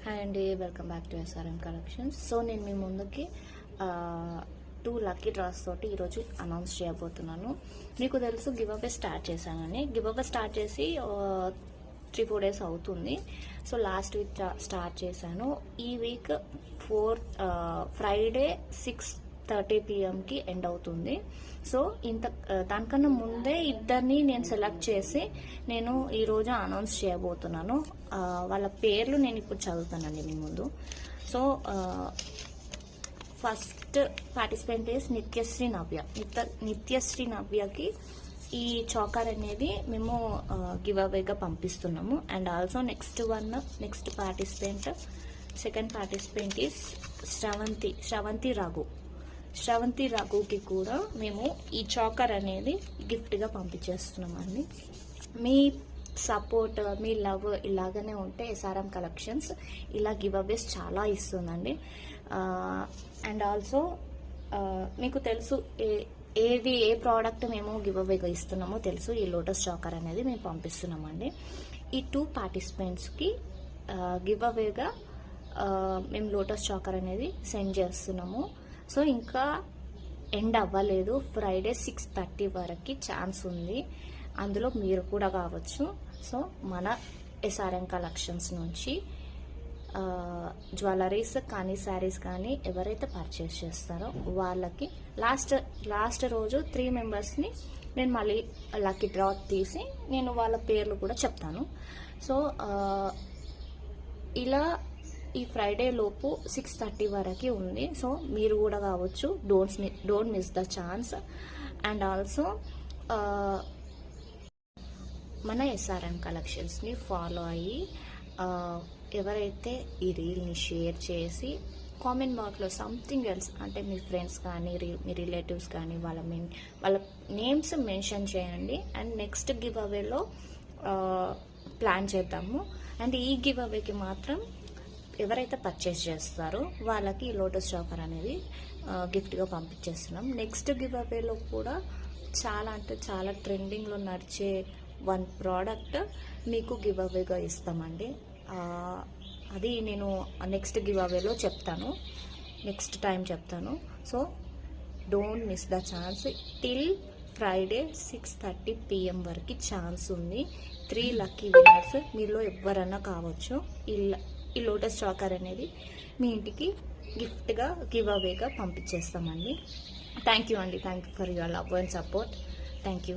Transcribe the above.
Hi అండి, welcome back to SRM collections. So నేను మీ ముందుకి 2 లక్కీ డ్రాస్ తోటి ఈరోజు అనౌన్స్ చేయబోతున్నాను. మీకు తెలుసు గివ్ అవే స్టార్ట్ చేశానని. గివ్ అవే స్టార్ట్ చేసి 3-4 డేస్ అవుతుంది. సో లాస్ట్ వీక్ స్టార్ట్ చేశాను. ఈ వీక్ ఫ్రైడే 6:30 PM ఎండ్ అవుతుంది. సో దానికన్నా ముందే ఇద్దరిని నేను సెలెక్ట్ చేసి నేను ఈరోజు అనౌన్స్ చేయబోతున్నాను. వాళ్ళ పేర్లు నేను ఇప్పుడు చదువుతానండి మీ ముందు. So first participant is Nithyasri Navya. Nithyasri నవ్యకి ఈ చాకర్ అనేది మేము గివ్ అవేగా పంపిస్తున్నాము. And also next participant, second participant is Sravanthi రఘుకి కూడా మేము ఈ చాకర్ అనేది గిఫ్ట్గా పంపించేస్తున్నామండి. మీ సపోర్ట్, మీ లవ్ ఇలాగనే ఉంటే SRM కలెక్షన్స్ ఇలా గివ్ అవేస్ చాలా ఇస్తుందండి. అండ్ ఆల్సో మీకు తెలుసు ఏ ప్రోడక్ట్ మేము గివ్ అవేగా ఇస్తున్నామో తెలుసు. ఈ లోటస్ చాకర్ అనేది మేము పంపిస్తున్నామండి. ఈ 2 పార్టిసిపెంట్స్కి గివ్ అవేగా మేము లోటస్ చాకర్ అనేది సెండ్ చేస్తున్నాము. సో ఇంకా ఎండ్ అవ్వలేదు. ఫ్రైడే 6:30 వరకు ఛాన్స్ ఉంది. అందులో మీరు కూడా కావచ్చు. సో మన SRM కలెక్షన్స్ నుంచి జ్యువెలరీస్ కానీ శారీస్ కానీ ఎవరైతే పర్చేస్ చేస్తారో వాళ్ళకి లాస్ట్ రోజు 3 మెంబర్స్ని నేను మళ్ళీ లక్కీ డ్రా తీసి నేను వాళ్ళ పేర్లు కూడా చెప్తాను. సో ఇలా ఈ ఫ్రైడే లోపు 6:30 వరకు ఉంది. సో మీరు కూడా కావచ్చు. Don't miss the chance. And also మన SRM కలెక్షన్స్ని ఫాలో అయ్యి ఎవరైతే ఈ రీల్ని షేర్ చేసి కామెంట్ బాక్స్లో సంథింగ్ ఎల్స్ అంటే మీ ఫ్రెండ్స్ కానీ మీ రిలేటివ్స్ కానీ వాళ్ళ నేమ్స్ మెన్షన్ చేయండి. అండ్ నెక్స్ట్ గివ్ అవేలో ప్లాన్ చేద్దాము. అండ్ ఈ గివ్ అవేకి మాత్రం ఎవరైతే పర్చేస్ చేస్తారో వాళ్ళకి లోటస్ చాకర్ అనేది గిఫ్ట్గా పంపించేస్తున్నాం. నెక్స్ట్ గివ్ అవేలో కూడా చాలా ట్రెండింగ్లో నడిచే 1 ప్రోడక్ట్ మీకు గివ్ అవేగా ఇస్తామండి. అది నేను నెక్స్ట్ గివ్ అవేలో చెప్తాను, నెక్స్ట్ టైం చెప్తాను. So don't miss the chance. Till Friday 6:30 PM వరకు ఛాన్స్ ఉంది. 3 లక్కీ విన్నర్స్ మీలో ఎవరన్నా కావచ్చు. ఈ లోటస్ చాకర్ అనేది మీ ఇంటికి గిఫ్ట్గా గివ్ అవేగా పంపించేస్తామండి. థ్యాంక్ యూ అండి. Thank you for your love and support. Thank you.